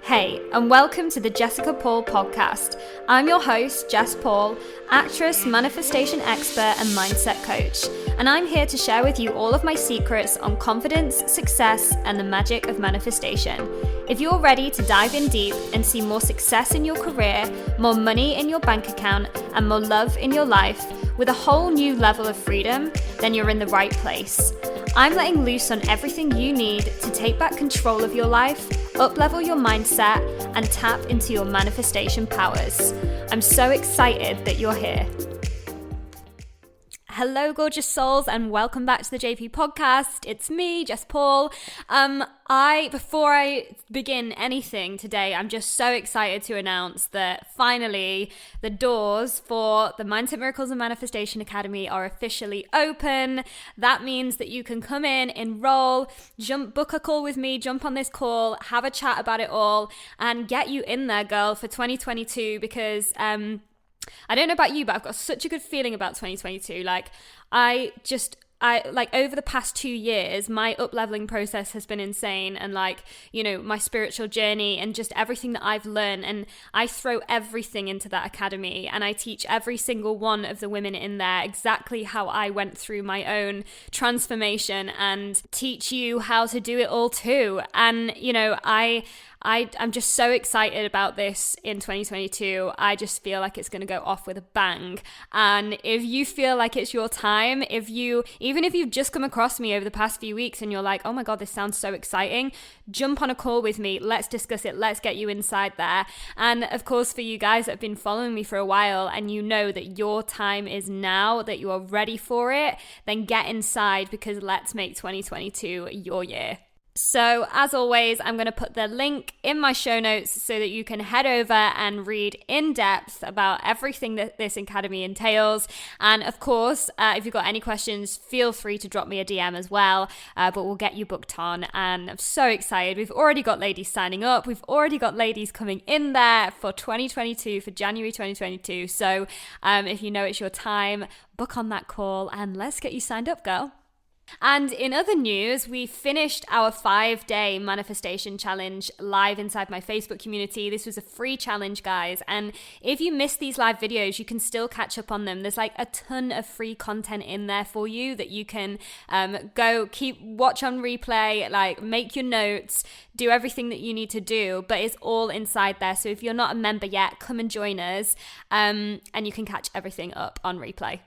Hey, and welcome to the Jessica Paul podcast. I'm your host, Jess Paul, actress, manifestation expert, and mindset coach. And I'm here to share with you all of my secrets on confidence, success, and the magic of manifestation. If you're ready to dive in deep and see more success in your career, more money in your bank account, and more love in your life, with a whole new level of freedom, then you're in the right place. I'm letting loose on everything you need to take back control of your life, up-level your mindset, and tap into your manifestation powers. I'm so excited that you're here. Hello, gorgeous souls, and welcome back to the JP podcast. It's me, Jess Paul. Before I begin anything today, I'm just so excited to announce that finally the doors for the Mindset Miracles and Manifestation Academy are officially open. That means that you can come in, enroll, book a call with me, jump on this call, have a chat about it all, and get you in there, girl, for 2022 because I don't know about you, but I've got such a good feeling about 2022. Over the past 2 years, my up-leveling process has been insane, and my spiritual journey and just everything that I've learned, and I throw everything into that academy, and I teach every single one of the women in there exactly how I went through my own transformation and teach you how to do it all too. And I'm just so excited about this in 2022. I just feel like it's going to go off with a bang. And if you feel like it's your time, even if you've just come across me over the past few weeks and you're like, oh my God, this sounds so exciting, jump on a call with me. Let's discuss it. Let's get you inside there. And of course, for you guys that have been following me for a while and you know that your time is now, that you are ready for it, then get inside because let's make 2022 your year. So as always, I'm going to put the link in my show notes so that you can head over and read in depth about everything that this academy entails. And of course, if you've got any questions, feel free to drop me a DM as well, but we'll get you booked on. And I'm so excited. We've already got ladies signing up. We've already got ladies coming in there for 2022, for January 2022. So if you know it's your time, book on that call and let's get you signed up, girl. And in other news, we finished our 5-day manifestation challenge live inside my Facebook community. This was a free challenge, guys. And if you missed these live videos, you can still catch up on them. There's a ton of free content in there for you that you can watch on replay, make your notes, do everything that you need to do, but it's all inside there. So if you're not a member yet, come and join us and you can catch everything up on replay.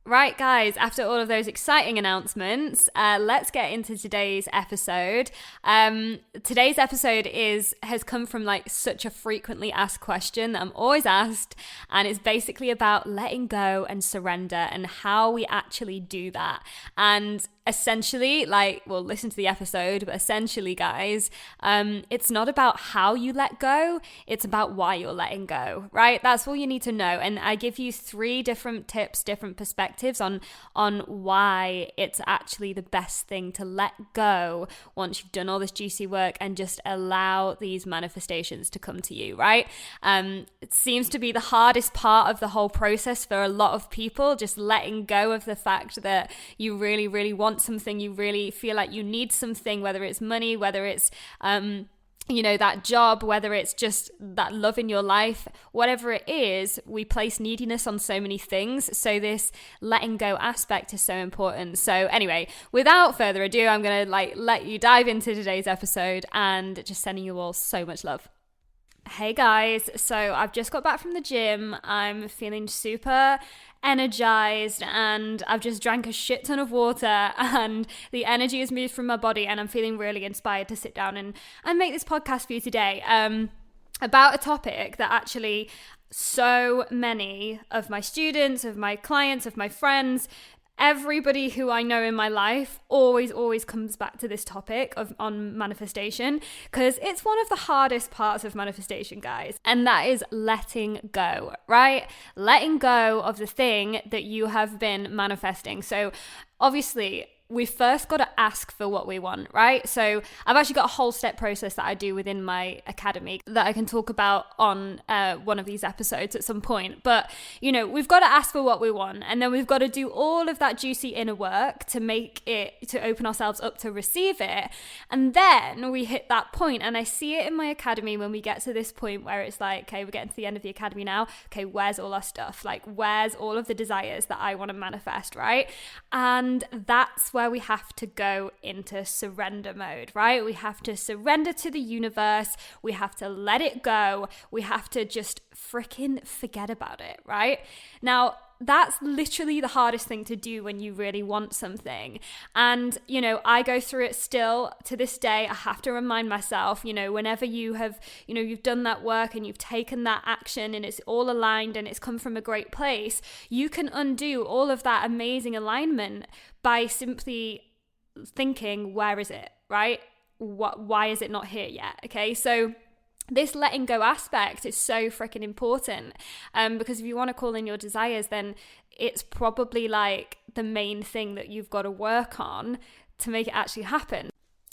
Right, guys, after all of those exciting announcements, let's get into today's episode. Today's episode has come from such a frequently asked question that I'm always asked, and it's basically about letting go and surrender and how we actually do that. And essentially, listen to the episode, but essentially, guys, it's not about how you let go, it's about why you're letting go, right? That's all you need to know. And I give you 3 different tips, different perspectives on why it's actually the best thing to let go once you've done all this juicy work and just allow these manifestations to come to you, right? It seems to be the hardest part of the whole process for a lot of people, just letting go of the fact that you really, really want something, you really feel like you need something, whether it's money, whether it's that job, whether it's just that love in your life, whatever it is, we place neediness on so many things. So this letting go aspect is so important. So anyway, without further ado, I'm going to let you dive into today's episode and just sending you all so much love. Hey guys, so I've just got back from the gym. I'm feeling super energized and I've just drank a shit ton of water and the energy has moved from my body and I'm feeling really inspired to sit down and make this podcast for you today about a topic that actually so many of my students, of my clients, of my friends, everybody who I know in my life always comes back to this topic on manifestation because it's one of the hardest parts of manifestation, guys. And that is letting go, right? Letting go of the thing that you have been manifesting. So obviously, we've first got to ask for what we want, right? So I've actually got a whole step process that I do within my academy that I can talk about on one of these episodes at some point. But, you know, we've got to ask for what we want, and then we've got to do all of that juicy inner work to make it, to open ourselves up to receive it. And then we hit that point, and I see it in my academy when we get to this point where it's like, okay, we're getting to the end of the academy now. Okay, where's all our stuff? Like, where's all of the desires that I want to manifest, right? And that's where we have to go into surrender mode, right? We have to surrender to the universe. We have to let it go. We have to just freaking forget about it, right? Now, that's literally the hardest thing to do when you really want something. And, you know, I go through it still to this day. I have to remind myself, you know, whenever you have, you know, you've done that work and you've taken that action and it's all aligned and it's come from a great place, you can undo all of that amazing alignment by simply thinking, where is it, right? Why is it not here yet? Okay, so this letting go aspect is so freaking important, because if you want to call in your desires, then it's probably like the main thing that you've got to work on to make it actually happen.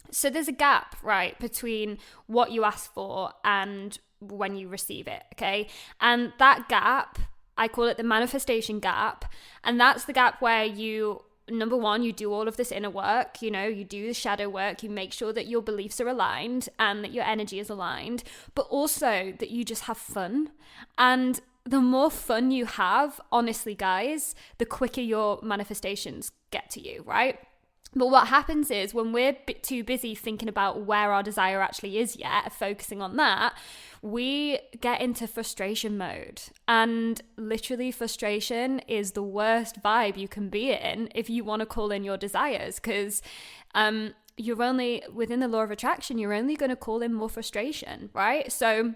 So there's a gap, right, between what you ask for and when you receive it, okay? And that gap, I call it the manifestation gap, and that's the gap where you, number one, you do all of this inner work, you know, you do the shadow work, you make sure that your beliefs are aligned and that your energy is aligned, but also that you just have fun. And the more fun you have, honestly, guys, the quicker your manifestations get to you, right? But what happens is when we're a bit too busy thinking about where our desire actually is yet, focusing on that, we get into frustration mode. And literally, frustration is the worst vibe you can be in if you want to call in your desires, because you're only, within the law of attraction, you're only going to call in more frustration, right? So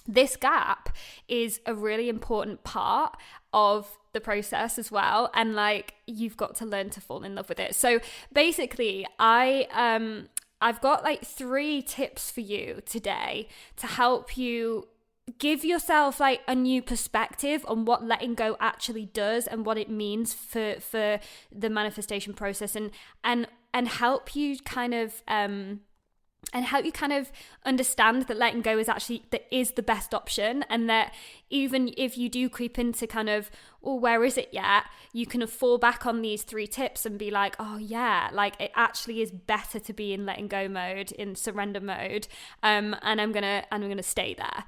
this gap is a really important part of the process as well, and like, you've got to learn to fall in love with it. So basically, I've got like 3 tips for you today to help you give yourself like a new perspective on what letting go actually does and what it means for the manifestation process, and help you kind of understand that letting go is actually the best option, and that even if you do creep into kind of, oh, where is it yet, you can fall back on these 3 tips and be like, oh yeah, like it actually is better to be in letting go mode, in surrender mode, and I'm gonna stay there.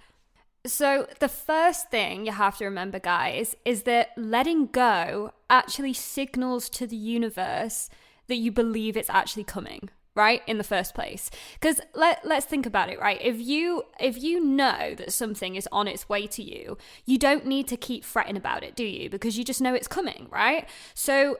So the first thing you have to remember, guys, is that letting go actually signals to the universe that you believe it's actually coming, right, in the first place. Because let's think about it, right? If you know that something is on its way to you, you don't need to keep fretting about it, do you? Because you just know it's coming, right? So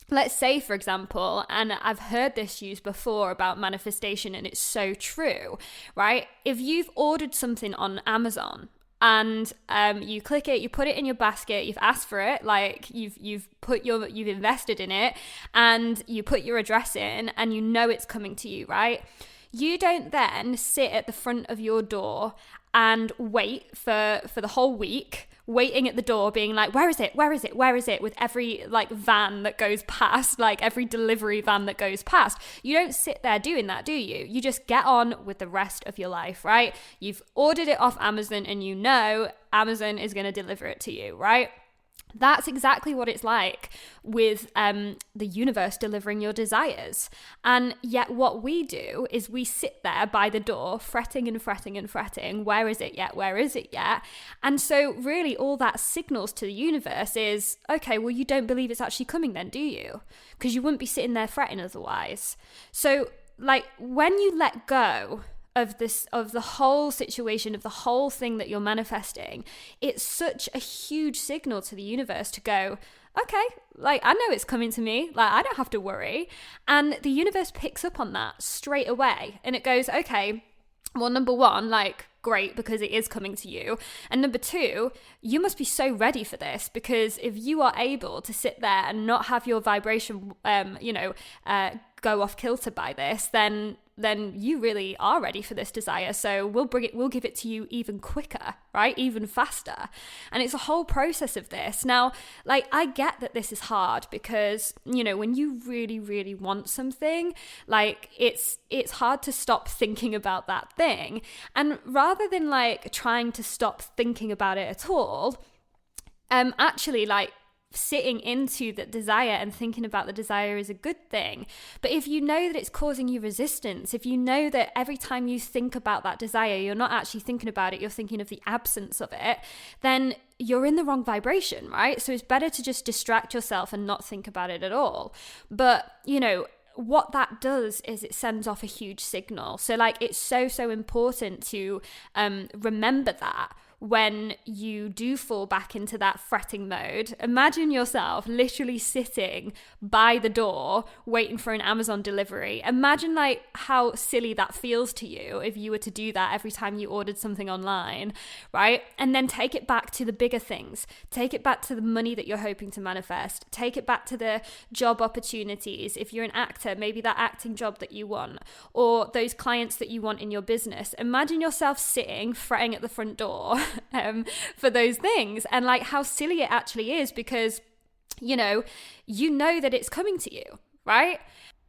let's say, for example, and I've heard this used before about manifestation, and it's so true, right? If you've ordered something on Amazon and you click it, you put it in your basket, you've asked for it, like you've invested in it, and you put your address in, and you know it's coming to you, right? You don't then sit at the front of your door and wait for the whole week, waiting at the door being like, where is it, with every like van that goes past, like every delivery van that goes past. You don't sit there doing that, do you? You just get on with the rest of your life, right? You've ordered it off Amazon, and you know Amazon is going to deliver it to you, right? That's exactly what it's like with the universe delivering your desires. And yet what we do is we sit there by the door fretting and fretting and fretting. Where is it yet? Where is it yet? And so really all that signals to the universe is, okay, well, you don't believe it's actually coming then, do you? Because you wouldn't be sitting there fretting otherwise. So like when you let go of the whole situation, of the whole thing that you're manifesting, it's such a huge signal to the universe to go, okay, like I know it's coming to me, like I don't have to worry. And the universe picks up on that straight away, and it goes, okay, well, number one, like great, because it is coming to you, and number 2, you must be so ready for this, because if you are able to sit there and not have your vibration go off kilter by this, then then you really are ready for this desire. So we'll give it to you even quicker, right? Even faster. And it's a whole process of this. Now, like, I get that this is hard because, you know, when you really, really want something, like, it's hard to stop thinking about that thing. And rather than like trying to stop thinking about it at all, actually, like, sitting into that desire and thinking about the desire is a good thing. But if you know that it's causing you resistance, if you know that every time you think about that desire, you're not actually thinking about it, you're thinking of the absence of it, then you're in the wrong vibration, right? So it's better to just distract yourself and not think about it at all. But, you know, what that does is it sends off a huge signal. So like, it's so important to remember that when you do fall back into that fretting mode. Imagine yourself literally sitting by the door waiting for an Amazon delivery. Imagine like how silly that feels to you if you were to do that every time you ordered something online, right? And then take it back to the bigger things. Take it back to the money that you're hoping to manifest. Take it back to the job opportunities. If you're an actor, maybe that acting job that you want, or those clients that you want in your business. Imagine yourself sitting, fretting at the front door for those things, and like how silly it actually is, because you know that it's coming to you, right?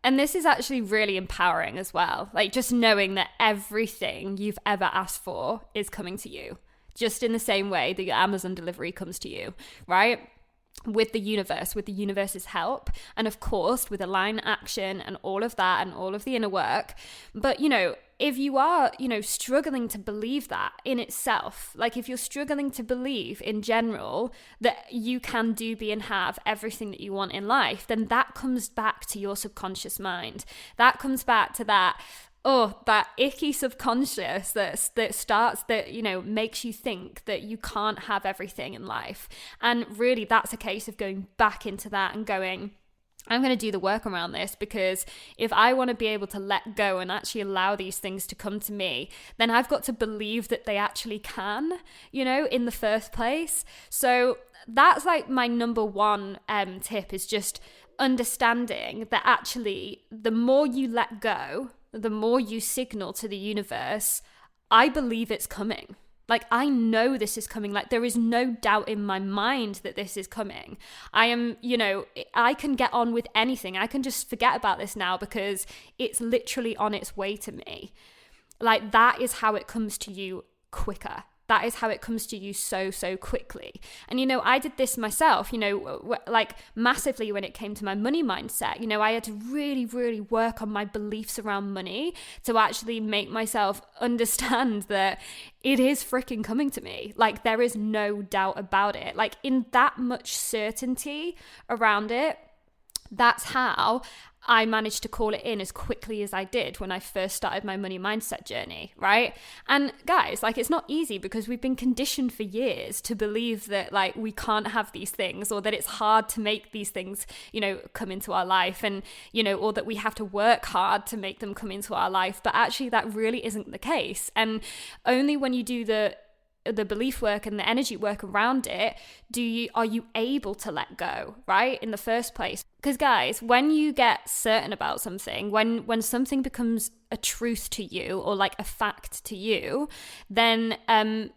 And this is actually really empowering as well, like just knowing that everything you've ever asked for is coming to you, just in the same way that your Amazon delivery comes to you, right? With the universe's help, and of course with aligned action and all of that and all of the inner work. But you know, if you are, you know, struggling to believe that in itself, like if you're struggling to believe in general that you can do, be, and have everything that you want in life, then that comes back to your subconscious mind. That comes back to that icky subconscious that you know, makes you think that you can't have everything in life. And really that's a case of going back into that and going, I'm going to do the work around this, because if I want to be able to let go and actually allow these things to come to me, then I've got to believe that they actually can, you know, in the first place. So that's like my number one tip, is just understanding that actually the more you let go, the more you signal to the universe, I believe it's coming. Like, I know this is coming. Like, there is no doubt in my mind that this is coming. I am, you know, I can get on with anything. I can just forget about this now because it's literally on its way to me. Like, that is how it comes to you quicker. That is how it comes to you so quickly. And, you know, I did this myself, you know, like massively when it came to my money mindset. You know, I had to really, really work on my beliefs around money to actually make myself understand that it is freaking coming to me. Like, there is no doubt about it. Like, in that much certainty around it, that's how I managed to call it in as quickly as I did when I first started my money mindset journey, right? And guys, like, it's not easy because we've been conditioned for years to believe that like we can't have these things, or that it's hard to make these things, you know, come into our life, and, you know, or that we have to work hard to make them come into our life. But actually that really isn't the case. And only when you do the belief work and the energy work around it are you able to let go, right, in the first place. Because guys, when you get certain about something, when something becomes a truth to you, or like a fact to you, then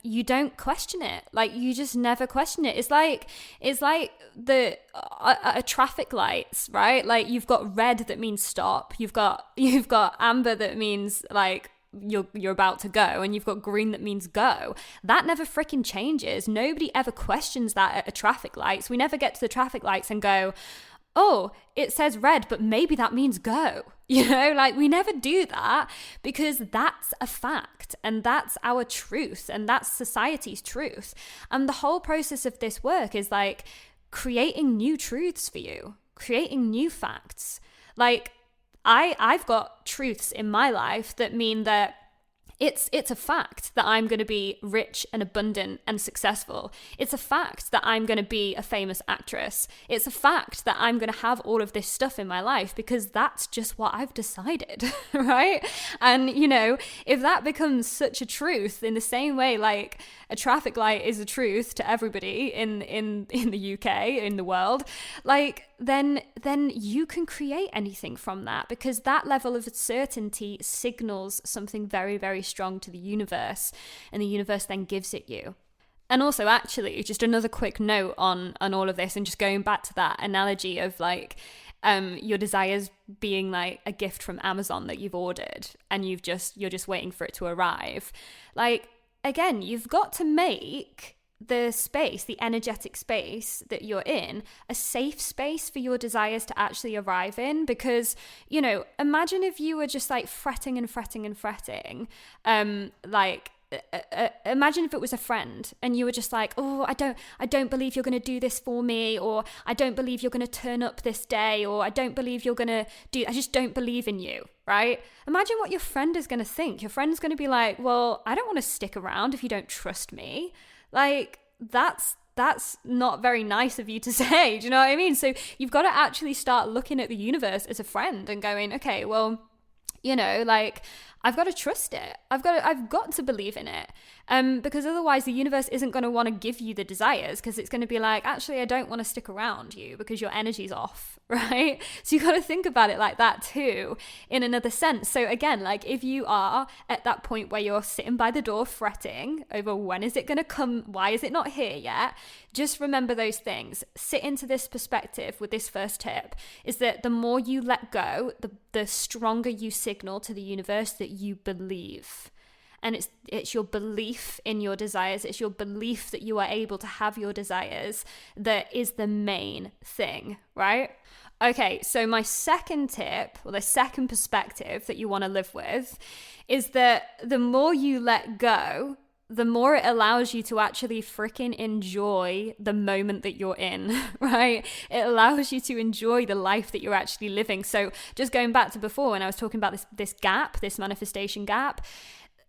you don't question it. Like, you just never question it. It's like the traffic lights, right? Like, you've got red that means stop, you've got amber that means like you're about to go, and you've got green that means go. That never freaking changes. Nobody ever questions that at a traffic lights. We never get to the traffic lights and go, oh, it says red, but maybe that means go. You know, like, we never do that, because that's a fact, and that's our truth, and that's society's truth. And the whole process of this work is like creating new truths for you, creating new facts. Like, I've got truths in my life that mean that it's a fact that I'm going to be rich and abundant and successful. It's a fact that I'm going to be a famous actress. It's a fact that I'm going to have all of this stuff in my life, because that's just what I've decided, right? And, you know, if that becomes such a truth, in the same way like a traffic light is a truth to everybody in the UK, in the world, like, then you can create anything from that, because that level of certainty signals something very, very strong to the universe, and the universe then gives it you. And also, actually, just another quick note on all of this, and just going back to that analogy of like your desires being like a gift from Amazon that you've ordered, and you're just waiting for it to arrive. Like, again, you've got to make the space, the energetic space that you're in, a safe space for your desires to actually arrive in. Because, you know, imagine if you were just like fretting and fretting and fretting, imagine if it was a friend and you were just like, oh, I don't believe you're going to do this for me, or I don't believe you're going to turn up this day, or I don't believe you're going to I just don't believe in you, right? Imagine what your friend is going to think. Your friend's going to be like, well, I don't want to stick around if you don't trust me. Like, that's not very nice of you to say. Do you know what I mean? So you've got to actually start looking at the universe as a friend and going, okay, well, you know, like, I've got to trust it. I've got to believe in it. Because otherwise the universe isn't going to want to give you the desires, because it's going to be like, actually, I don't want to stick around you because your energy's off, right? So you got to think about it like that too, in another sense. So again, like, if you are at that point where you're sitting by the door fretting over when is it going to come, why is it not here yet? Just remember those things. Sit into this perspective with this first tip, is that the more you let go, the stronger you signal to the universe that you believe. And it's your belief in your desires, it's your belief that you are able to have your desires that is the main thing, right? Okay, so my second tip, or the second perspective that you want to live with, is that the more you let go, the more it allows you to actually freaking enjoy the moment that you're in, right? It allows you to enjoy the life that you're actually living. So just going back to before, when I was talking about this gap, this manifestation gap,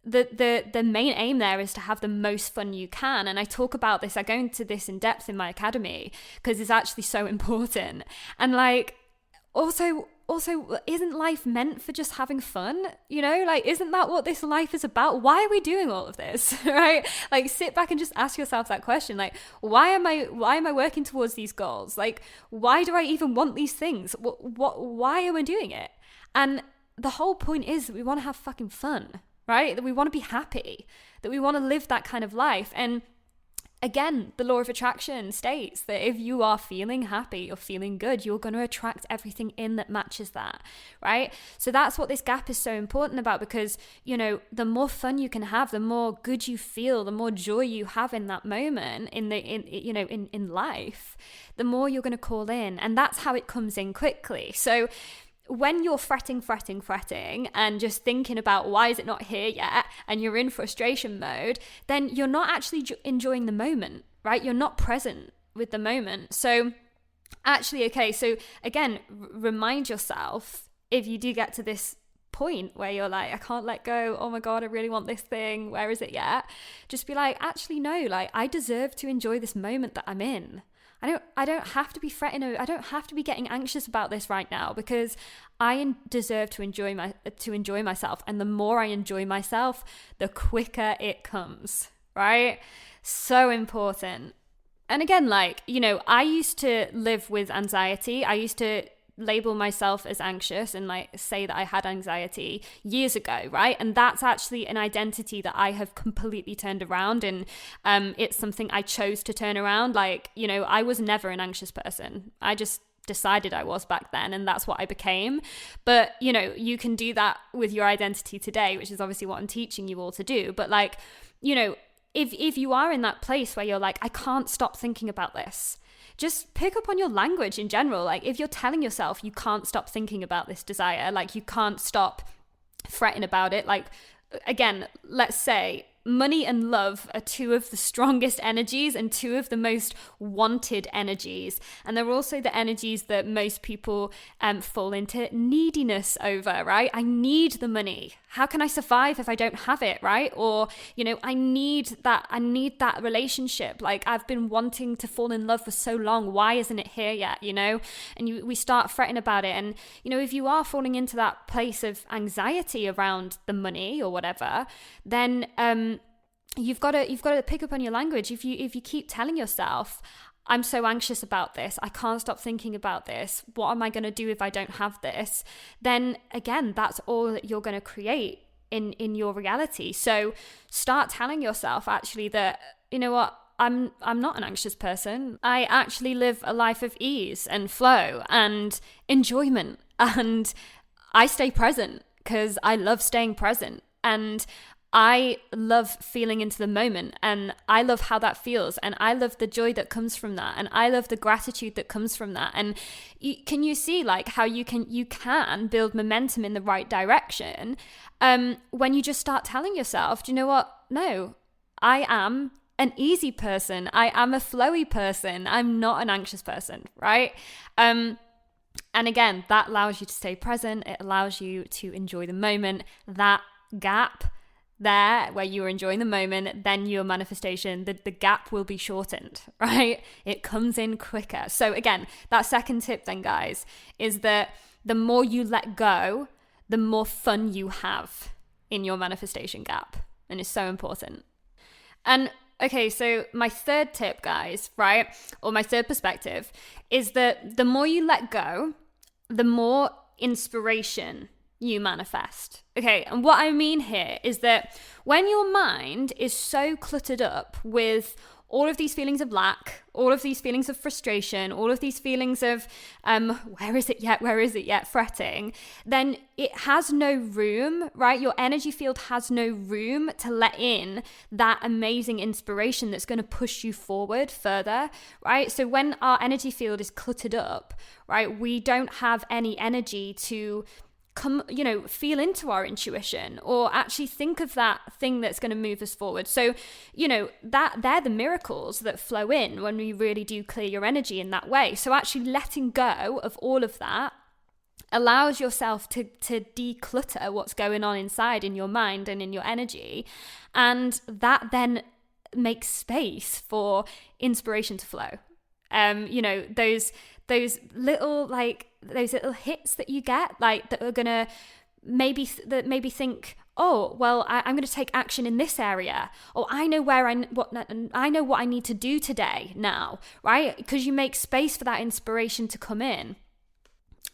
the main aim there is to have the most fun you can. And I talk about this, I go into this in depth in my academy, because it's actually so important. And like, also, isn't life meant for just having fun? You know, like, isn't that what this life is about? Why are we doing all of this, right? Like, sit back and just ask yourself that question. Like, why am I working towards these goals? Like, why do I even want these things? Why am I doing it? And the whole point is that we want to have fucking fun, right? That we want to be happy, that we want to live that kind of life. And again, the law of attraction states that if you are feeling happy or feeling good, you're going to attract everything in that matches that, right? So that's what this gap is so important about, because, you know, the more fun you can have, the more good you feel, the more joy you have in that moment in life, the more you're going to call in. And that's how it comes in quickly. So when you're fretting and just thinking about why is it not here yet, and you're in frustration mode, then you're not actually enjoying the moment, right? You're not present with the moment. So actually, okay, so again, remind yourself, if you do get to this point where you're like, I can't let go, oh my God, I really want this thing, where is it yet? Just be like, actually, no, like, I deserve to enjoy this moment that I'm in. I don't have to be fretting. I don't have to be getting anxious about this right now, because I deserve to enjoy myself. And the more I enjoy myself, the quicker it comes, right? So important. And again, like, you know, I used to live with anxiety. I used to label myself as anxious and like say that I had anxiety years ago, right? And that's actually an identity that I have completely turned around, and it's something I chose to turn around. Like, you know, I was never an anxious person. I just decided I was back then, and that's what I became. But, you know, you can do that with your identity today, which is obviously what I'm teaching you all to do. But like, you know, if you are in that place where you're like, I can't stop thinking about this, just pick up on your language in general. Like, if you're telling yourself you can't stop thinking about this desire, like you can't stop fretting about it. Like, again, let's say money and love are two of the strongest energies and two of the most wanted energies. And they're also the energies that most people fall into neediness over, right? I need the money. How can I survive if I don't have it, right? Or, you know, I need that relationship. Like, I've been wanting to fall in love for so long. Why isn't it here yet, you know? And we start fretting about it. And, you know, if you are falling into that place of anxiety around the money or whatever, then you've got to pick up on your language. If you keep telling yourself, I'm so anxious about this. I can't stop thinking about this. What am I going to do if I don't have this? Then again, that's all that you're going to create in your reality. So start telling yourself actually that, you know what, I'm not an anxious person. I actually live a life of ease and flow and enjoyment, and I stay present because I love staying present, and I love feeling into the moment, and I love how that feels, and I love the joy that comes from that, and I love the gratitude that comes from that. And can you see like how you can build momentum in the right direction when you just start telling yourself, do you know what? No, I am an easy person. I am a flowy person. I'm not an anxious person, right? And again, that allows you to stay present. It allows you to enjoy the moment. That gap there where you are enjoying the moment, then your manifestation, the gap will be shortened, right? It comes in quicker. So again, that second tip then, guys, is that the more you let go, the more fun you have in your manifestation gap. And it's so important. And okay, so my third tip, guys, right, or my third perspective is that the more you let go, the more inspiration you manifest. Okay, and what I mean here is that when your mind is so cluttered up with all of these feelings of lack, all of these feelings of frustration, all of these feelings of where is it yet, fretting, then it has no room, right? Your energy field has no room to let in that amazing inspiration that's going to push you forward further, right? So when our energy field is cluttered up, right, we don't have any energy to come, feel into our intuition or actually think of that thing that's going to move us forward. So, that they're the miracles that flow in when we really do clear your energy in that way. So actually letting go of all of that allows yourself to declutter what's going on inside in your mind and in your energy. And that then makes space for inspiration to flow. Those little hits that you get, like that are gonna maybe think, oh, well, I'm going to take action in this area, or I know what I need to do today now, right? Because you make space for that inspiration to come in.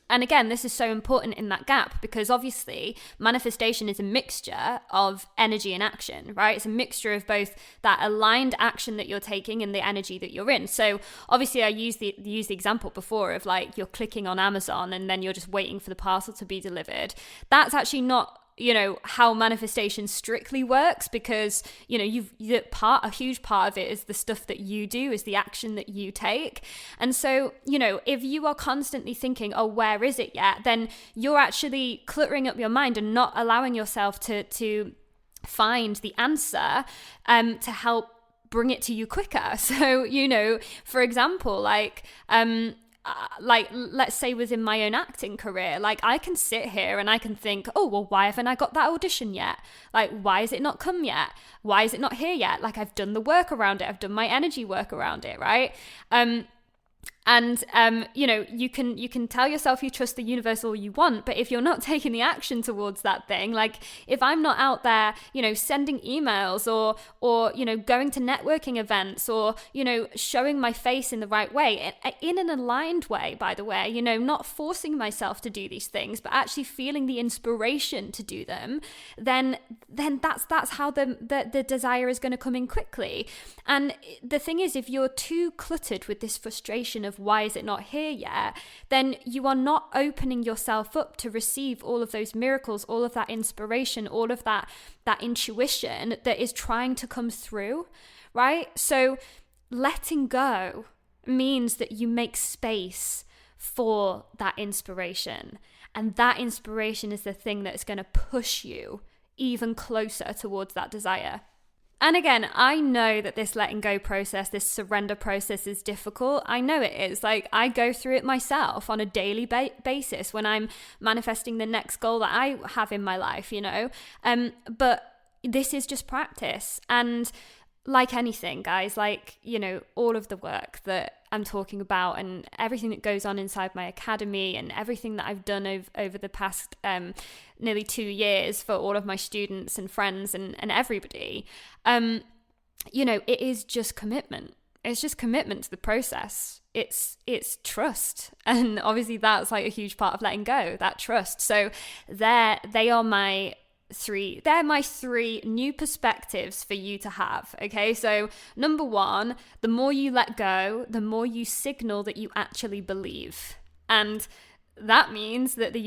And again, this is so important in that gap because obviously manifestation is a mixture of energy and action, right? It's a mixture of both that aligned action that you're taking and the energy that you're in. So obviously I used the example before of like you're clicking on Amazon and then you're just waiting for the parcel to be delivered. That's actually not how manifestation strictly works because, a huge part of it is the stuff that you do, is the action that you take. And so, if you are constantly thinking, oh, where is it yet? Then you're actually cluttering up your mind and not allowing yourself to find the answer to help bring it to you quicker. So, for example, let's say within my own acting career, like I can sit here and I can think, oh, well, why haven't I got that audition yet? Like, why has it not come yet? Why is it not here yet? Like, I've done the work around it. I've done my energy work around it, right? You can tell yourself you trust the universe all you want, but if you're not taking the action towards that thing, like if I'm not out there, sending emails or going to networking events or, showing my face in the right way, in an aligned way, by the way, not forcing myself to do these things, but actually feeling the inspiration to do them, then that's how the desire is going to come in quickly. And the thing is, if you're too cluttered with this frustration of why is it not here yet, then you are not opening yourself up to receive all of those miracles, all of that inspiration, all of that intuition that is trying to come through, right? So letting go means that you make space for that inspiration, and that inspiration is the thing that is going to push you even closer towards that desire. And again, I know that this letting go process, this surrender process is difficult. I know it is. Like, I go through it myself on a daily basis when I'm manifesting the next goal that I have in my life, but this is just practice. And like anything, guys, all of the work that I'm talking about and everything that goes on inside my academy and everything that I've done over the past nearly 2 years for all of my students and friends and everybody, it is just commitment. it's just commitment to the process. It's trust. And obviously that's like a huge part of letting go, that trust. So they are my three new perspectives for you to have. Okay, so number one, the more you let go, the more you signal that you actually believe. And that means that that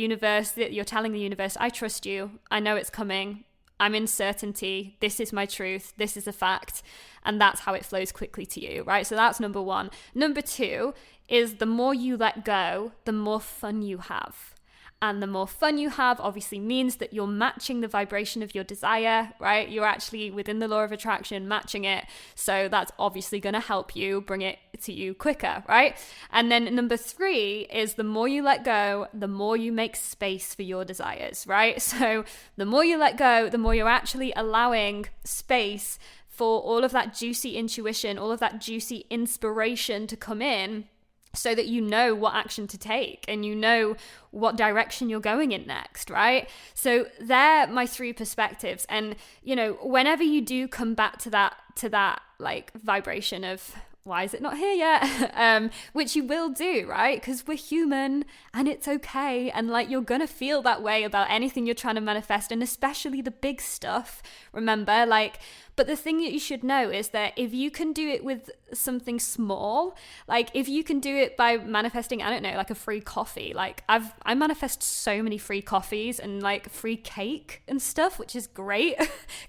you're telling the universe, I trust you, I know it's coming, I'm in certainty, this is my truth, this is a fact, and that's how it flows quickly to you, right? So that's number one. Number two is the more you let go, the more fun you have. And the more fun you have obviously means that you're matching the vibration of your desire, right? You're actually within the law of attraction, matching it. So that's obviously going to help you bring it to you quicker, right? And then number three is the more you let go, the more you make space for your desires, right? So the more you let go, the more you're actually allowing space for all of that juicy intuition, all of that juicy inspiration to come in, so that you know what action to take and you know what direction you're going in next, right? So they're my three perspectives. And, you know, whenever you do come back to that like vibration of, why is it not here yet? Which you will do, right? Because we're human and it's okay. And like, you're going to feel that way about anything you're trying to manifest, and especially the big stuff, remember, like, but the thing that you should know is that if you can do it with something small, like if you can do it by manifesting, I don't know, like a free coffee, like I manifest so many free coffees and like free cake and stuff, which is great.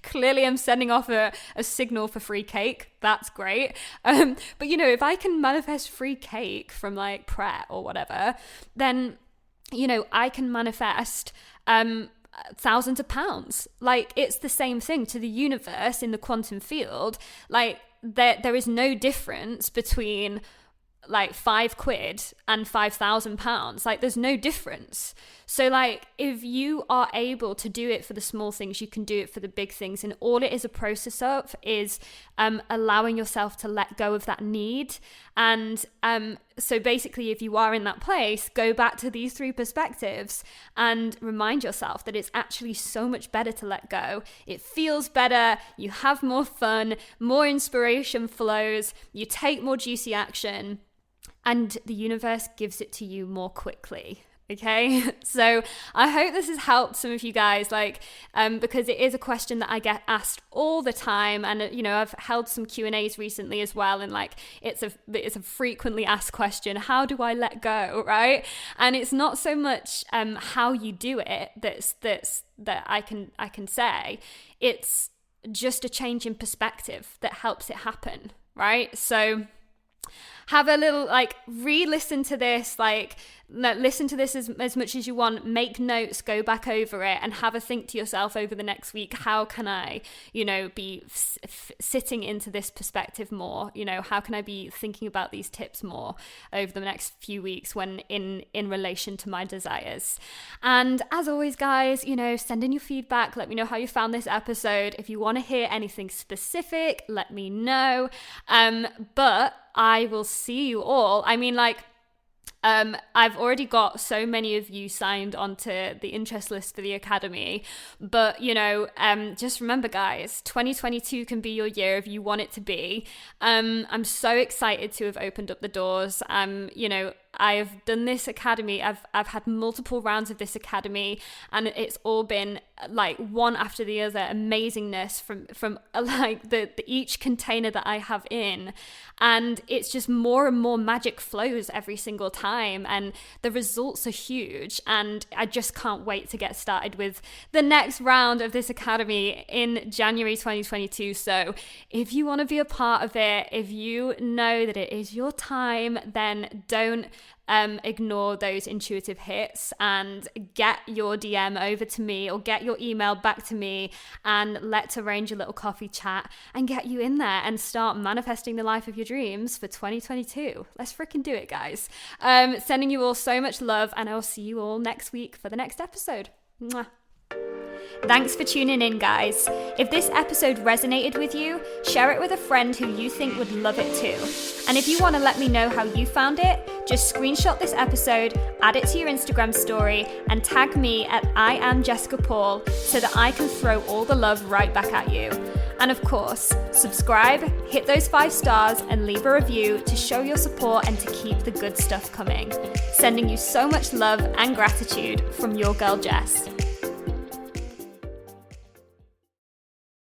Clearly I'm sending off a signal for free cake. That's great. But you know, if I can manifest free cake from like Pret or whatever, then, you know, I can manifest, thousands of pounds. Like, it's the same thing to the universe in the quantum field. Like, there is no difference between like £5 and £5,000. Like, there's no difference. So like, if you are able to do it for the small things, you can do it for the big things. And all it is a process of is allowing yourself to let go of that need. And so basically, if you are in that place, go back to these three perspectives and remind yourself that it's actually so much better to let go. It feels better, you have more fun, more inspiration flows, you take more juicy action, and the universe gives it to you more quickly. Okay, so I hope this has helped some of you guys, like, because it is a question that I get asked all the time, and you know, I've held some Q&As recently as well, and like, it's a frequently asked question: how do I let go, right? And it's not so much how you do it that I can say. It's just a change in perspective that helps it happen, right? So have a little, like, re-listen to this, like, listen to this as much as you want, make notes, go back over it, and have a think to yourself over the next week: how can I, you know, be sitting into this perspective more? You know, how can I be thinking about these tips more over the next few weeks when in relation to my desires? And as always, guys, you know, send in your feedback, let me know how you found this episode. If you want to hear anything specific, let me know. But I will see you all. I mean, like, I've already got so many of you signed onto the interest list for the Academy, but you know, just remember, guys, 2022 can be your year if you want it to be. I'm so excited to have opened up the doors. You know, I've done this Academy. I've had multiple rounds of this Academy, and it's all been like one after the other amazingness from like the each container that I have in, and it's just more and more magic flows every single time, and the results are huge, and I just can't wait to get started with the next round of this Academy in January 2022. So if you want to be a part of it, if you know that it is your time, then don't ignore those intuitive hits and get your DM over to me, or get your email back to me, and let's arrange a little coffee chat and get you in there and start manifesting the life of your dreams for 2022. Let's freaking do it, guys. Sending you all so much love, and I'll see you all next week for the next episode. Mwah. Thanks for tuning in, guys. If this episode resonated with you, share it with a friend who you think would love it too. And if you want to let me know how you found it, just screenshot this episode, add it to your Instagram story, and tag me at I am Jessica Paul so that I can throw all the love right back at you. And of course, subscribe, hit those 5 stars, and leave a review to show your support and to keep the good stuff coming. Sending you so much love and gratitude from your girl Jess.